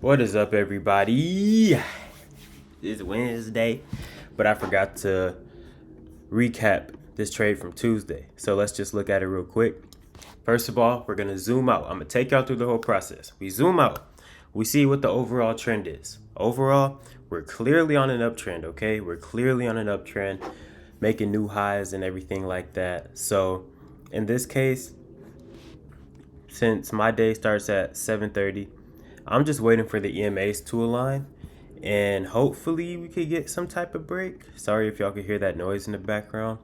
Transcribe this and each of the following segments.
What is up, everybody? It's Wednesday, but I forgot to recap this trade from Tuesday. So let's just look at it real quick. First of all, we're going to zoom out. I'm going to take y'all through the whole process. We zoom out. We see what the overall trend is. Overall, we're clearly on an uptrend, okay? We're clearly on an uptrend, making new highs and everything like that. So in this case, since my day starts at 7:30, I'm just waiting for the EMAs to align and hopefully we could get some type of break. Sorry if y'all could hear that noise in the background.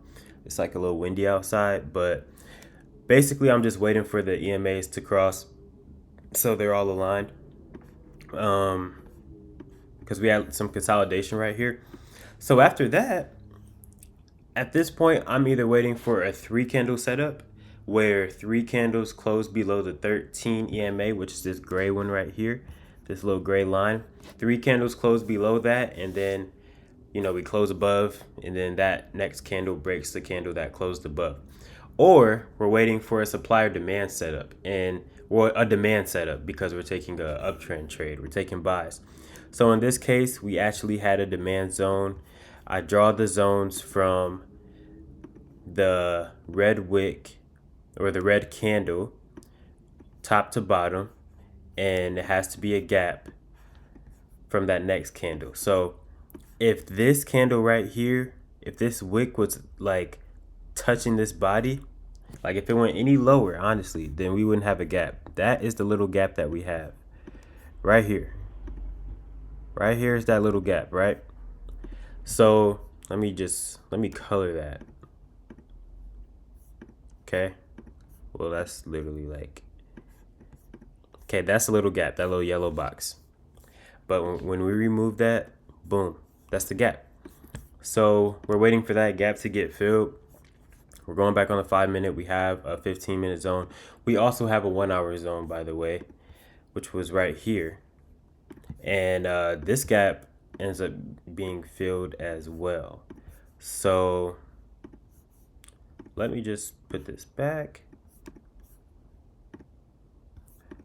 It's like a little windy outside, but basically I'm just waiting for the EMAs to cross so they're all aligned. Because we had some consolidation right here. So after that, at this point, I'm either waiting for a 3 candle setup where 3 candles close below the 13 EMA, which is this gray one right here, this little gray line. 3 candles close below that, and then we close above, and then that next candle breaks the candle that closed above. Or we're waiting for a supply or demand setup, or a demand setup because we're taking a uptrend trade. We're taking buys. So in this case, we actually had a demand zone. I draw the zones from the red wick or the red candle top to bottom, and it has to be a gap from that next candle. So if this candle right here, if this wick was like touching this body, like if it went any lower, honestly, then we wouldn't have a gap. That is the little gap that we have right here. Right here is that little gap, right? So let me color that. Okay. Well, that's literally like, okay, that's a little gap, that little yellow box. But when we remove that, boom, that's the gap. So we're waiting for that gap to get filled. We're going back on the 5-minute. We have a 15-minute zone. We also have a 1-hour zone, by the way, which was right here. And this gap ends up being filled as well. So let me just put this back.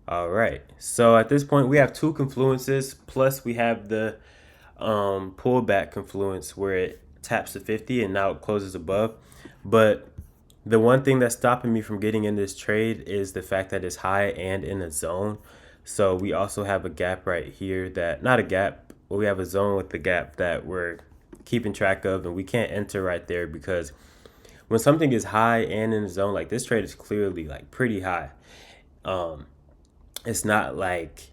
All right. So at this point, we have 2 confluences, plus we have the pullback confluence where it taps to 50 and now it closes above. But the one thing that's stopping me from getting in this trade is the fact that it's high and in a zone. So we also have a gap right here that, not a gap, but we have a zone with the gap that we're keeping track of, and we can't enter right there because when something is high and in a zone, like this trade is clearly like pretty high. It's not like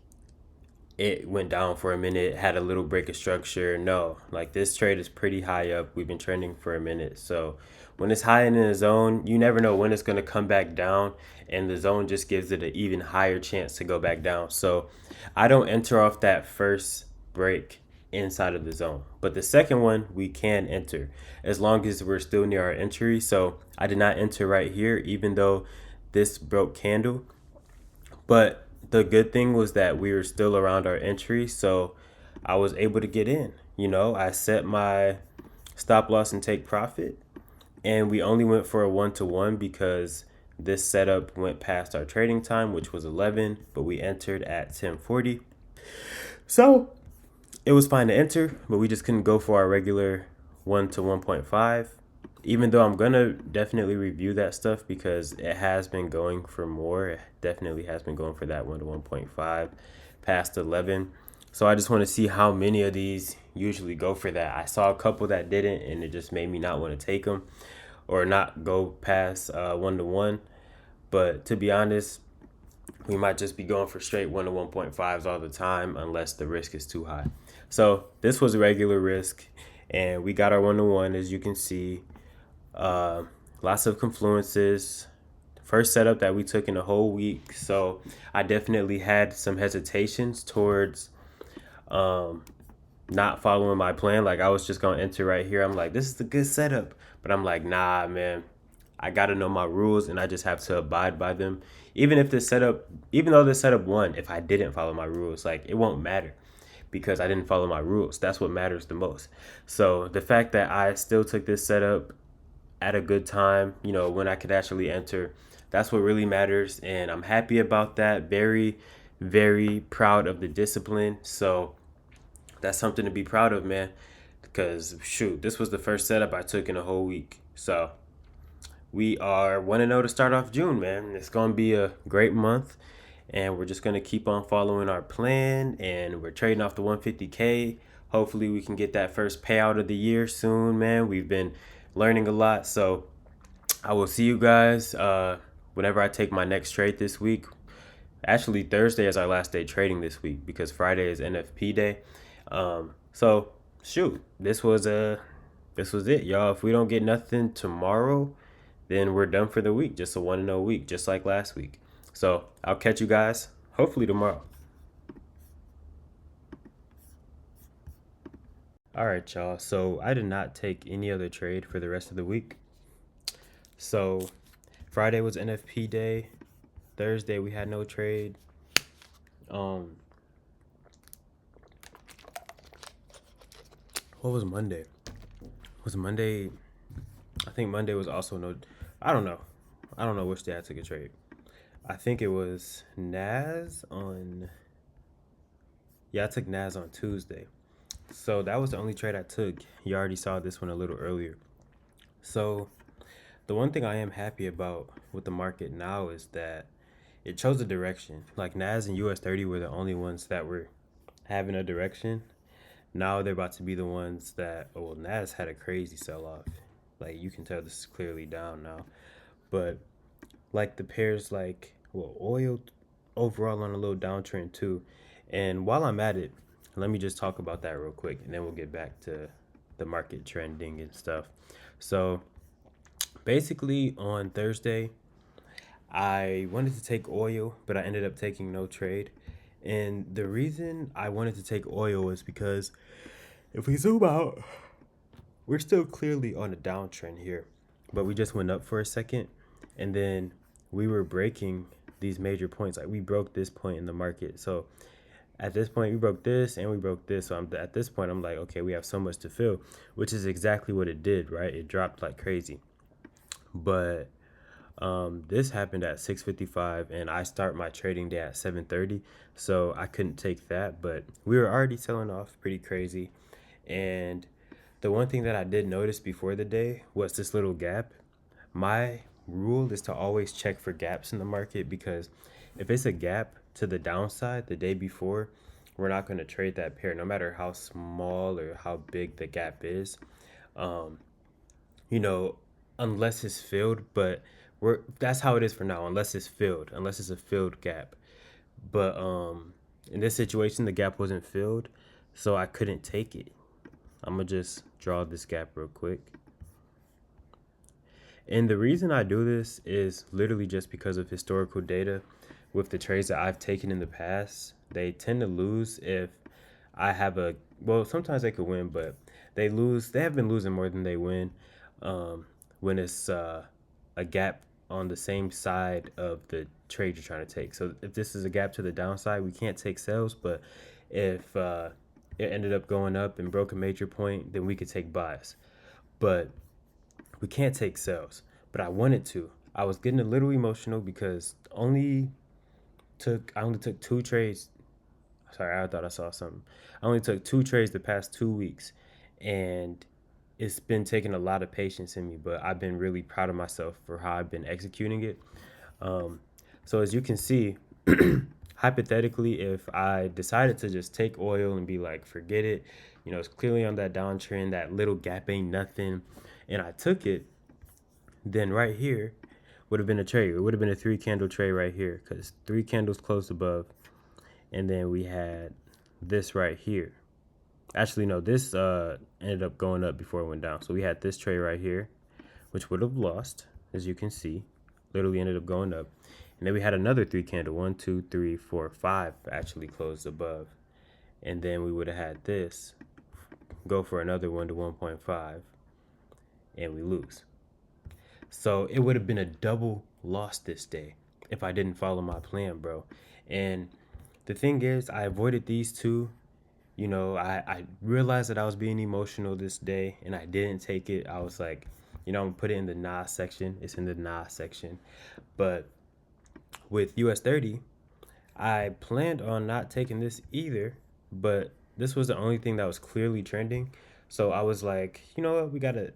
it went down for a minute, had a little break of structure. No, like this trade is pretty high up. We've been trending for a minute. So when it's high and in a zone, you never know when it's going to come back down, and the zone just gives it an even higher chance to go back down. So I don't enter off that first break inside of the zone, but the second one we can enter as long as we're still near our entry. So I did not enter right here, even though this broke candle, but the good thing was that we were still around our entry, so I was able to get in. I set my stop loss and take profit, and we only went for a 1-to-1 because this setup went past our trading time, which was 11, but we entered at 10:40. So it was fine to enter, but we just couldn't go for our regular 1 to 1.5. Even though I'm going to definitely review that stuff because it has been going for more. It definitely has been going for that 1 to 1.5 past 11. So I just want to see how many of these usually go for that. I saw a couple that didn't, and it just made me not want to take them or not go past 1-to-1. But to be honest, we might just be going for straight 1 to 1.5s all the time unless the risk is too high. So this was a regular risk, and we got our 1-to-1, as you can see. Lots of confluences. First setup that we took in a whole week. So I definitely had some hesitations towards not following my plan. Like I was just going to enter right here. I'm like, this is a good setup. But I'm like, nah, man. I got to know my rules, and I just have to abide by them. Even though this setup won, if I didn't follow my rules, like it won't matter because I didn't follow my rules. That's what matters the most. So the fact that I still took this setup at a good time, when I could actually enter, that's what really matters. And I'm happy about that. Very, very proud of the discipline. So that's something to be proud of, man. Because shoot, this was the first setup I took in a whole week. So we are 1-0 to start off June, man. It's gonna be a great month, and we're just gonna keep on following our plan. And we're trading off the 150K. Hopefully, we can get that first payout of the year soon, man. We've been learning a lot, so I will see you guys whenever I take my next trade this week. Actually, Thursday is our last day trading this week because Friday is NFP day. So shoot, this was it, y'all. If we don't get nothing tomorrow, then we're done for the week. Just a 1-0 week, just like last week. So I'll catch you guys hopefully tomorrow. All right, y'all. So I did not take any other trade for the rest of the week. So Friday was NFP day. Thursday we had no trade. Um, what was Monday? Was Monday? I think Monday was also no. I don't know. I don't know which day I took a trade. I think it was Nas on. Yeah, I took Nas on Tuesday. So that was the only trade I took. You already saw this one a little earlier. So the one thing I am happy about with the market now is that it chose a direction. Like Nas and US 30 were the only ones that were having a direction. Now they're about to be the ones that, oh, well, Nas had a crazy sell off. Like you can tell this is clearly down now. But like the pairs, like, well, oil overall on a little downtrend too. And while I'm at it, let me just talk about that real quick and then we'll get back to the market trending and stuff. So basically on Thursday, I wanted to take oil, but I ended up taking no trade. And the reason I wanted to take oil is because if we zoom out, we're still clearly on a downtrend here, but we just went up for a second, and then we were breaking these major points. Like we broke this point in the market. So at this point, we broke this and we broke this. So at this point, I'm like, okay, we have so much to fill, which is exactly what it did, right? It dropped like crazy. But this happened at 6:55, and I start my trading day at 7:30, so I couldn't take that. But we were already selling off pretty crazy, and the one thing that I did notice before the day was this little gap. My rule is to always check for gaps in the market because if it's a gap to the downside the day before, we're not going to trade that pair, no matter how small or how big the gap is. Um, you know, unless it's filled, but we're that's how it is for now, unless it's filled, unless it's a filled gap. But in this situation the gap wasn't filled, so I couldn't take it. I'm gonna just draw this gap real quick. And the reason I do this is literally just because of historical data with the trades that I've taken in the past. They tend to lose if I have a, well, sometimes they could win, but they lose. They have been losing more than they win um, when it's a gap on the same side of the trade you're trying to take. So if this is a gap to the downside, we can't take sells, but if it ended up going up and broke a major point, then we could take buys. But we can't take sells. But I wanted to. I was getting a little emotional because I only took two trades. Sorry, I thought I saw something. I only took two trades the past 2 weeks, and it's been taking a lot of patience in me. But I've been really proud of myself for how I've been executing it. Um, so as you can see, hypothetically, if I decided to just take oil and be like, forget it, it's clearly on that downtrend, that little gap ain't nothing, and I took it, then right here would have been a trade. It would have been a 3 candle trade right here because 3 candles closed above, and then we had this right here. Actually, no, this ended up going up before it went down. So we had this trade right here, which would have lost, as you can see. Literally ended up going up. And then we had another 3 candle. 1, 2, 3, 4, 5 actually closed above. And then we would have had this go for another 1 to 1.5, and we lose. So it would have been a double loss this day if I didn't follow my plan, bro. And the thing is, I avoided these two. I realized that I was being emotional this day and I didn't take it. I was like, I'm gonna put it in the nah section. It's in the nah section. But with US 30, I planned on not taking this either, but this was the only thing that was clearly trending. So I was like, you know what, we gotta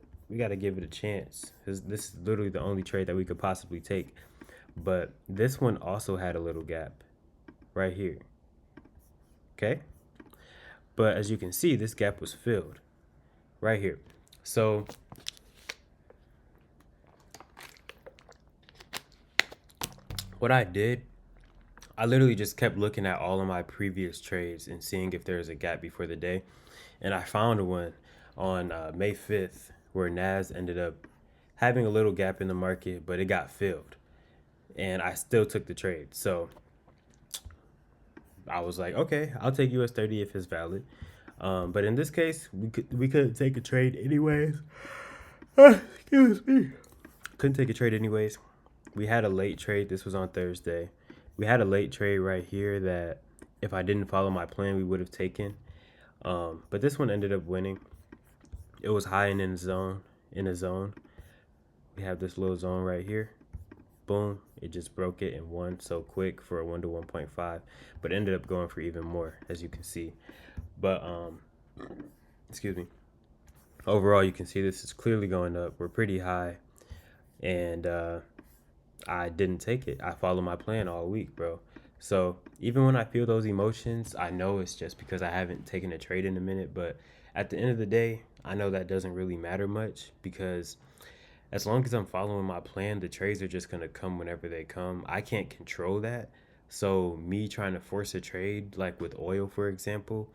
give it a chance. This is literally the only trade that we could possibly take. But this one also had a little gap right here. Okay? But as you can see, this gap was filled right here. So what I did, I literally just kept looking at all of my previous trades and seeing if there was a gap before the day. And I found one on May 5th where NAS ended up having a little gap in the market, but it got filled. And I still took the trade. So I was like, okay, I'll take US 30 if it's valid. But in this case, we couldn't take a trade anyways. Excuse me. Couldn't take a trade anyways. We had a late trade. This was on Thursday. We had a late trade right here that if I didn't follow my plan, we would have taken. But this one ended up winning. It was high and in the zone. In a zone, we have this little zone right here. Boom! It just broke it and won so quick for a 1 to 1.5, but ended up going for even more, as you can see. But excuse me. Overall, you can see this is clearly going up. We're pretty high, and I didn't take it. I follow my plan all week, bro. So even when I feel those emotions, I know it's just because I haven't taken a trade in a minute. But at the end of the day, I know that doesn't really matter much because as long as I'm following my plan, the trades are just gonna come whenever they come. I can't control that. So me trying to force a trade, like with oil, for example,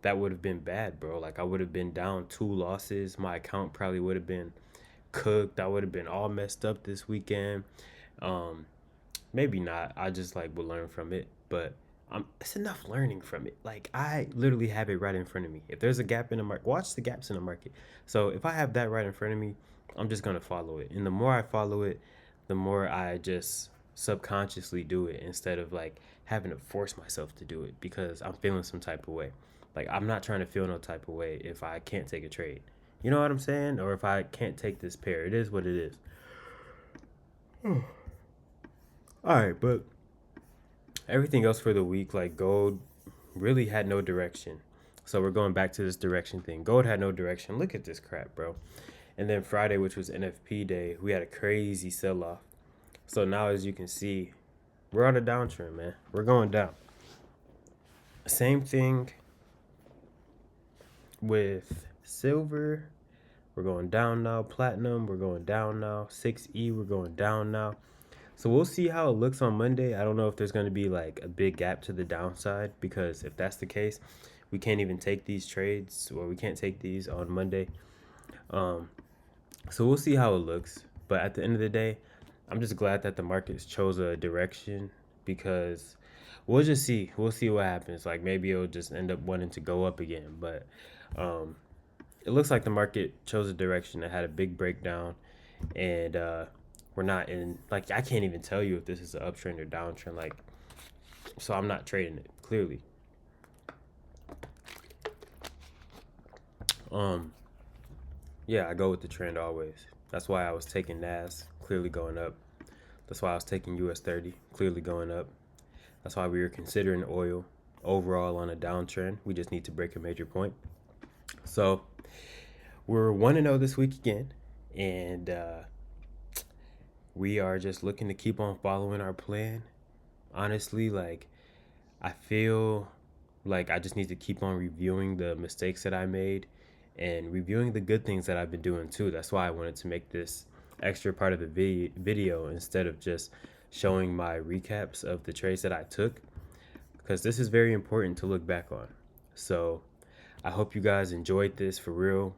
that would have been bad, bro. Like I would have been down 2 losses. My account probably would have been cooked. I would have been all messed up this weekend. Um, Maybe not. I just like would learn from it, but it's enough learning from it. Like I literally have it right in front of me. If there's a gap in the market, watch the gaps in the market. So if I have that right in front of me, I'm just gonna follow it. And the more I follow it, the more I just subconsciously do it instead of like having to force myself to do it because I'm feeling some type of way. Like I'm not trying to feel no type of way if I can't take a trade. You know what I'm saying? Or if I can't take this pair. It is what it is. All right, but everything else for the week, like gold, really had no direction. So we're going back to this direction thing. Gold had no direction. Look at this crap, bro. And then Friday, which was NFP day, we had a crazy sell off. So now, as you can see, we're on a downtrend, man. We're going down. Same thing with silver. We're going down now. Platinum, we're going down now. 6E, we're going down now. So we'll see how it looks on Monday. I don't know if there's going to be like a big gap to the downside because if that's the case, we can't even take these trades or we can't take these on Monday. Um, so we'll see how it looks. But at the end of the day, I'm just glad that the markets chose a direction because we'll just see. We'll see what happens. Like maybe it'll just end up wanting to go up again. But um, it looks like the market chose a direction that had a big breakdown and we're not in like I can't even tell you if this is an uptrend or downtrend like so I'm not trading it clearly. um yeah, I go with the trend always. That's why I was taking NAS clearly going up. That's why I was taking US 30 clearly going up. That's why we were considering oil overall on a downtrend. We just need to break a major point. So we're 1-0 this week again, and we are just looking to keep on following our plan. Honestly, like I feel like I just need to keep on reviewing the mistakes that I made and reviewing the good things that I've been doing too. That's why I wanted to make this extra part of the video instead of just showing my recaps of the trades that I took because this is very important to look back on. So I hope you guys enjoyed this for real.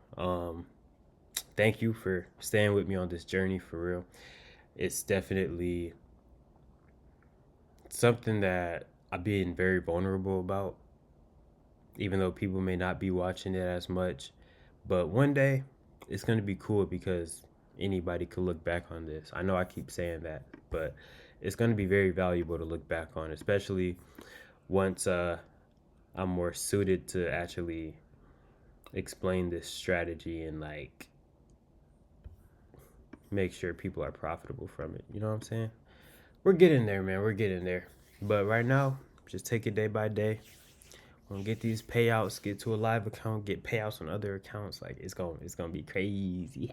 Thank you for staying with me on this journey for real. It's definitely something that I'm being very vulnerable about, even though people may not be watching it as much. But one day, it's going to be cool because anybody could look back on this. I know I keep saying that, but it's going to be very valuable to look back on, especially once I'm more suited to actually explain this strategy and like make sure people are profitable from it. You know what I'm saying? We're getting there, man. We're getting there. But right now, Just take it day by day. Gonna get these payouts, get to a live account, get payouts on other accounts. Like it's gonna be crazy.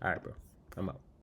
All right, bro. I'm out.